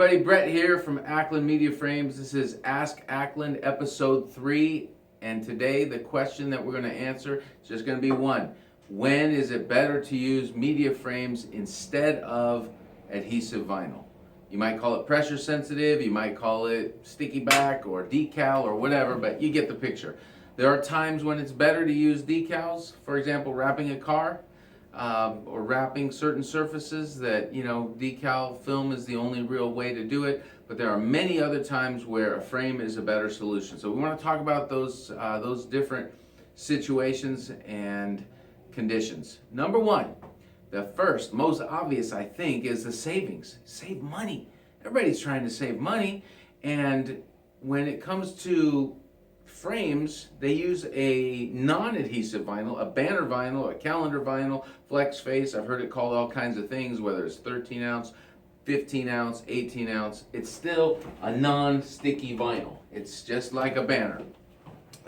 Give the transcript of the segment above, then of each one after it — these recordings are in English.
everybody, Brett here from Ackland Media Frames. This is Ask Ackland episode 3, and today the question that we're going to answer is just going to be one. When is it better to use media frames instead of adhesive vinyl? You might call it pressure sensitive, you might call it sticky back or decal or whatever, but you get the picture. There are times when it's better to use decals, for example, wrapping a car. Or wrapping certain surfaces that, decal film is the only real way to do it, but there are many other times where a frame is a better solution. So we want to talk about those different situations and conditions. Number one, the first, most obvious, I think, is the savings. Save money. Everybody's trying to save money, and when it comes to frames, they use a non-adhesive vinyl, a banner vinyl, a calendar vinyl, flex face. I've heard it called all kinds of things, whether it's 13 ounce, 15 ounce, 18 ounce. It's still a non-sticky vinyl. It's just like a banner.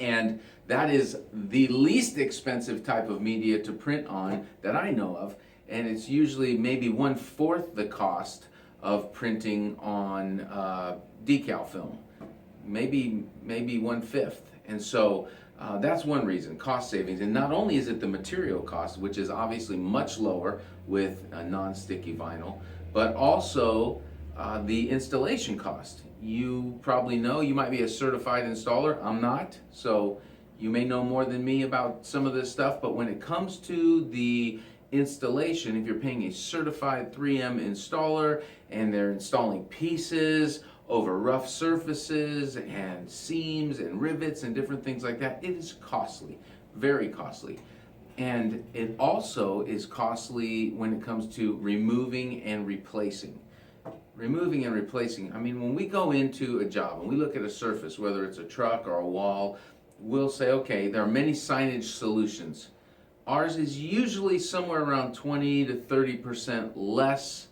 And that is the least expensive type of media to print on that I know of. And it's usually maybe 1/4 the cost of printing on decal film. Maybe 1/5. And so that's one reason, cost savings. And not only is it the material cost, which is obviously much lower with a non-sticky vinyl, but also the installation cost. You probably know, you might be a certified installer. I'm not, so you may know more than me about some of this stuff, but when it comes to the installation, if you're paying a certified 3M installer and they're installing pieces over rough surfaces and seams and rivets and different things like that, it is costly, very costly. And it also is costly when it comes to removing and replacing. Removing and replacing, I mean, when we go into a job and we look at a surface, whether it's a truck or a wall, we'll say, okay, there are many signage solutions. Ours is usually somewhere around 20 to 30% less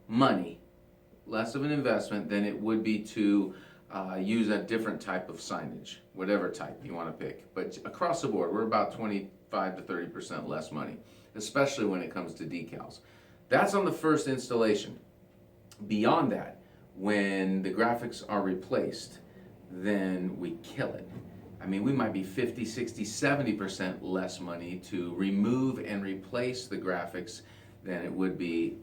money, less of an investment than it would be to use a different type of signage, whatever type you want to pick. But across the board, we're about 25 to 30% less money, especially when it comes to decals. That's on the first installation. Beyond that, when the graphics are replaced, then we kill it. I mean, we might be 50, 60, 70% less money to remove and replace the graphics than it would be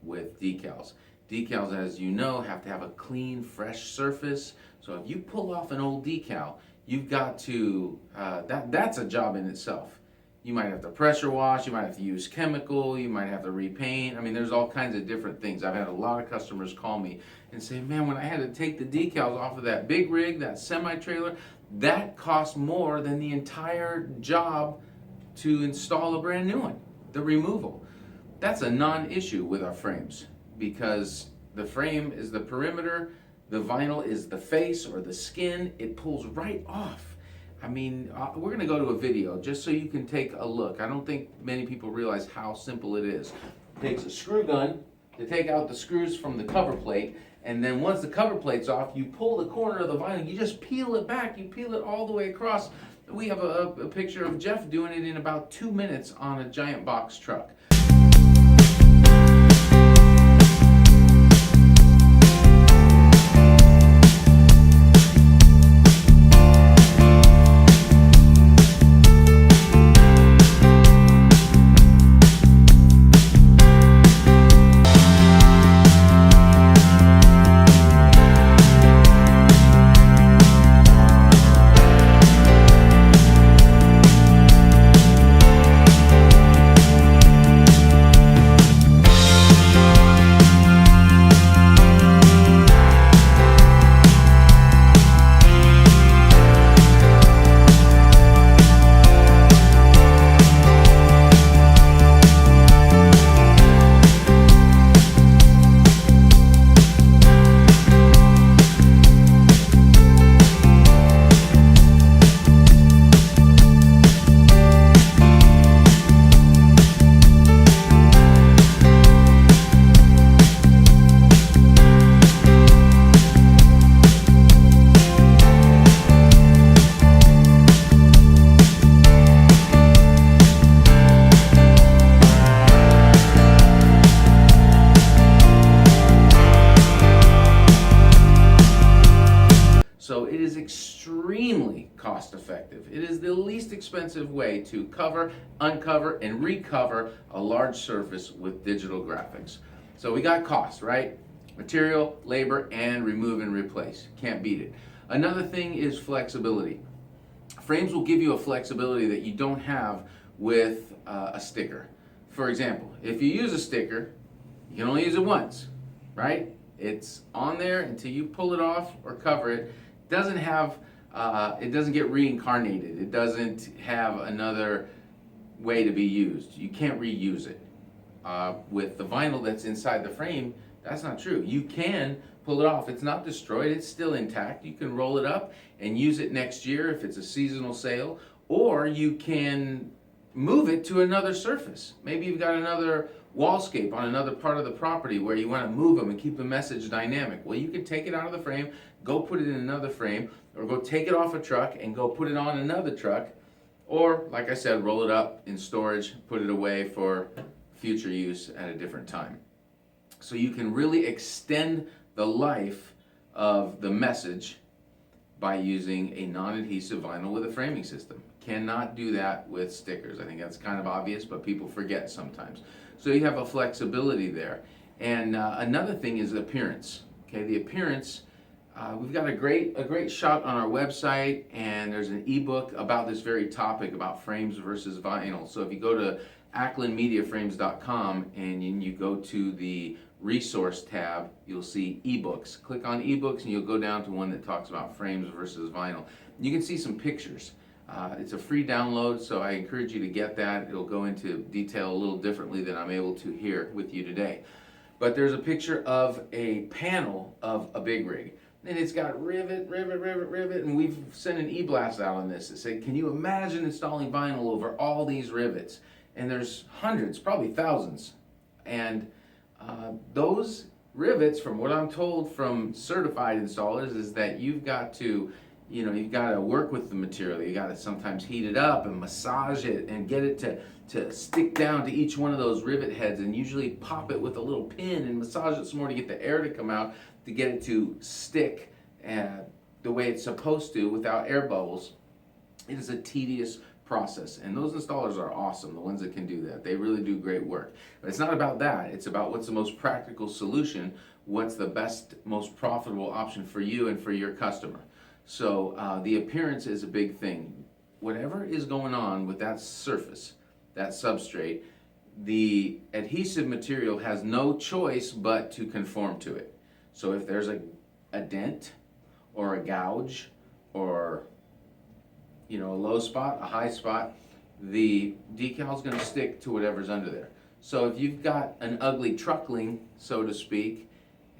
with decals. Decals, as you know, have to have a clean, fresh surface. So if you pull off an old decal, you've got to, that's a job in itself. You might have to pressure wash, you might have to use chemical, you might have to repaint. I mean, there's all kinds of different things. I've had a lot of customers call me and say, man, when I had to take the decals off of that big rig, that semi-trailer, that cost more than the entire job to install a brand new one, the removal. That's a non-issue with our frames, because the frame is the perimeter, the vinyl is the face or the skin. It pulls right off. I mean, we're going to go to a video just so you can take a look. I don't think many people realize how simple it is. It takes a screw gun to take out the screws from the cover plate, and then once the cover plate's off, you pull the corner of the vinyl, you just peel it back, you peel it all the way across. We have a picture of Jeff doing it in about 2 minutes on a giant box truck. cost effective. It is the least expensive way to cover, uncover, and recover a large surface with digital graphics. So we got cost, right? Material, labor, and remove and replace. Can't beat it. Another thing is flexibility. Frames will give you a flexibility that you don't have with a sticker. For example, if you use a sticker, you can only use it once, right? It's on there until you pull it off or cover it. It doesn't get reincarnated. It doesn't have another way to be used. You can't reuse it. With the vinyl that's inside the frame, that's not true. You can pull it off. It's not destroyed. It's still intact. You can roll it up and use it next year if it's a seasonal sale, or you can move it to another surface. Maybe you've got another wallscape on another part of the property where you want to move them and keep the message dynamic. Well, you can take it out of the frame, go put it in another frame, or go take it off a truck and go put it on another truck, or, like I said, roll it up in storage, put it away for future use at a different time. So you can really extend the life of the message by using a non-adhesive vinyl with a framing system. Cannot do that with stickers. I think that's kind of obvious, but people forget sometimes. So you have a flexibility there. And another thing is appearance. Okay, the appearance, we've got a great shot on our website, and there's an ebook about this very topic, about frames versus vinyl. So if you go to acklandmediaframes.com and you go to the resource tab, you'll see ebooks. Click on ebooks and you'll go down to one that talks about frames versus vinyl. You can see some pictures. It's a free download, so I encourage you to get that. It'll go into detail a little differently than I'm able to here with you today. But there's a picture of a panel of a big rig. And it's got rivet, and we've sent an e-blast out on this that said, can you imagine installing vinyl over all these rivets? And there's hundreds, probably thousands. And those rivets, from what I'm told from certified installers, is that you've got to work with the material. You got to sometimes heat it up and massage it and get it to stick down to each one of those rivet heads, and usually pop it with a little pin and massage it some more to get the air to come out, to get it to stick the way it's supposed to without air bubbles. It is a tedious process, and those installers are awesome, the ones that can do that. They really do great work. But it's not about that. It's about what's the most practical solution, what's the best, most profitable option for you and for your customer. So the appearance is a big thing. Whatever is going on with that surface, that substrate, the adhesive material has no choice but to conform to it. So if there's a dent or a gouge or a low spot, a high spot, the decal is going to stick to whatever's under there. So if you've got an ugly truckling, so to speak,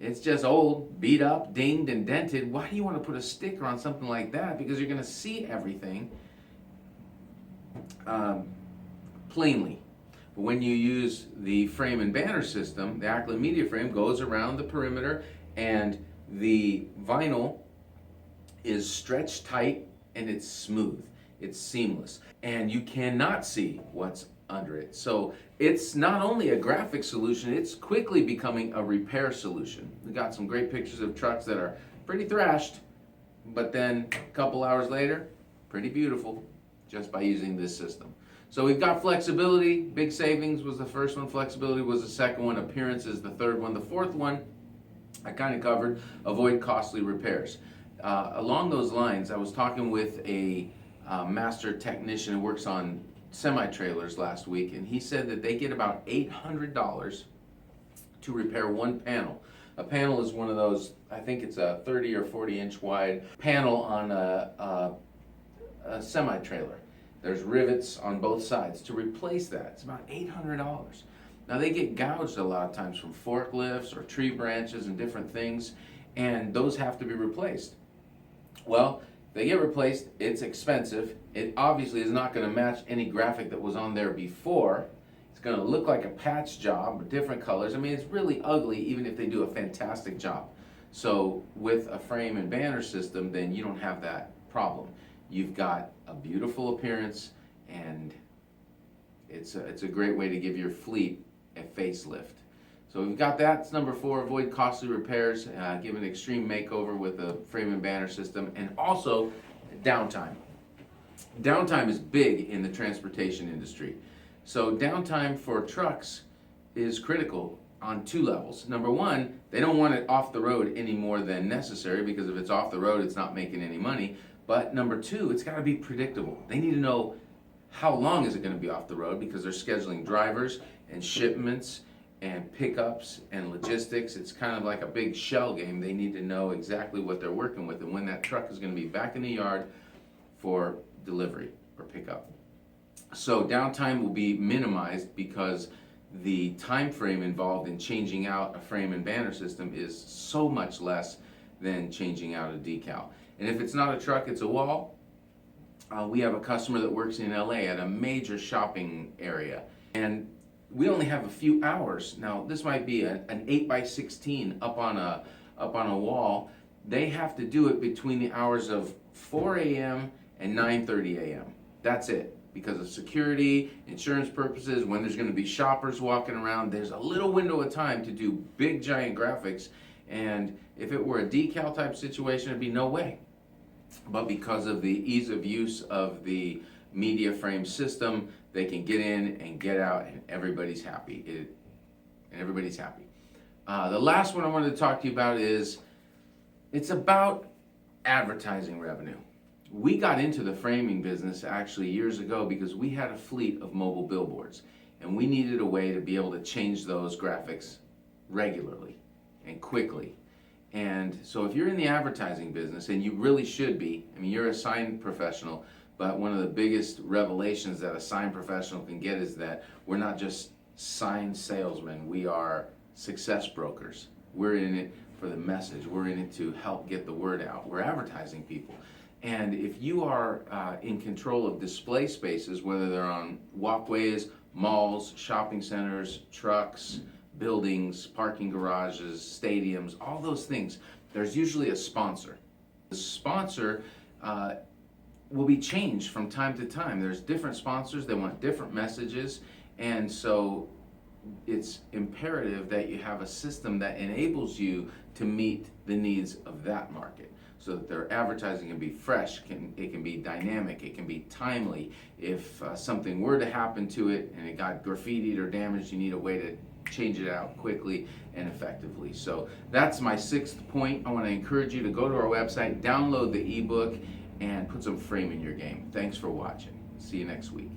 it's just old, beat up, dinged, and dented, why do you want to put a sticker on something like that? Because you're going to see everything plainly. But when you use the frame and banner system, the Ackland Media Frame goes around the perimeter, and the vinyl is stretched tight, and it's smooth. It's seamless. And you cannot see what's under it. So it's not only a graphic solution, it's quickly becoming a repair solution. We got some great pictures of trucks that are pretty thrashed, but then a couple hours later, pretty beautiful, just by using this system. So we've got flexibility. Big savings was the first one. Flexibility was the second one. Appearance is the third one. The fourth one I kind of covered. Avoid costly repairs. Along those lines, I was talking with a master technician who works on semi-trailers last week, and he said that they get about $800 to repair one panel. A panel is one of those, I think it's a 30 or 40 inch wide panel on a semi-trailer. There's rivets on both sides. To replace that, it's about $800. Now they get gouged a lot of times from forklifts or tree branches and different things, and those have to be replaced. Well, they get replaced, it's expensive. It obviously is not going to match any graphic that was on there before. It's going to look like a patch job with different colors. I mean, it's really ugly even if they do a fantastic job. So with a frame and banner system, then you don't have that problem. You've got a beautiful appearance, and it's a great way to give your fleet a facelift. So we've got that. It's number 4, avoid costly repairs, give an extreme makeover with a frame and banner system, and also downtime. Downtime is big in the transportation industry. So downtime for trucks is critical on two levels. Number one, they don't want it off the road any more than necessary, because if it's off the road, it's not making any money. But number two, it's got to be predictable. They need to know how long is it going to be off the road, because they're scheduling drivers and shipments and pickups and logistics. It's kind of like a big shell game. They need to know exactly what they're working with and when that truck is going to be back in the yard for delivery or pickup. So downtime will be minimized because the time frame involved in changing out a frame and banner system is so much less than changing out a decal. And if it's not a truck, it's a wall. We have a customer that works in LA at a major shopping area, and we only have a few hours. Now this might be an 8x16 up on a wall. They have to do it between the hours of 4 a.m. and 9:30 a.m. That's it. Because of security, insurance purposes, when there's going to be shoppers walking around, there's a little window of time to do big giant graphics. And if it were a decal type situation, it'd be no way. But because of the ease of use of the media frame system, they can get in and get out, and everybody's happy. The last one I wanted to talk to you about is, it's about advertising revenue. We got into the framing business actually years ago because we had a fleet of mobile billboards, and we needed a way to be able to change those graphics regularly and quickly. And so if you're in the advertising business, and you really should be, I mean, you're a sign professional, but one of the biggest revelations that a sign professional can get is that we're not just sign salesmen, we are success brokers. We're in it for the message. We're in it to help get the word out. We're advertising people. And if you are in control of display spaces, whether they're on walkways, malls, shopping centers, trucks, buildings, parking garages, stadiums, all those things, there's usually a sponsor. The sponsor will be changed from time to time. There's different sponsors, they want different messages, and so it's imperative that you have a system that enables you to meet the needs of that market, so that their advertising can be fresh, it can be dynamic, it can be timely. If something were to happen to it and it got graffitied or damaged, you need a way to change it out quickly and effectively. So that's my sixth point. I want to encourage you to go to our website, download the ebook, and put some frame in your game. Thanks for watching. See you next week.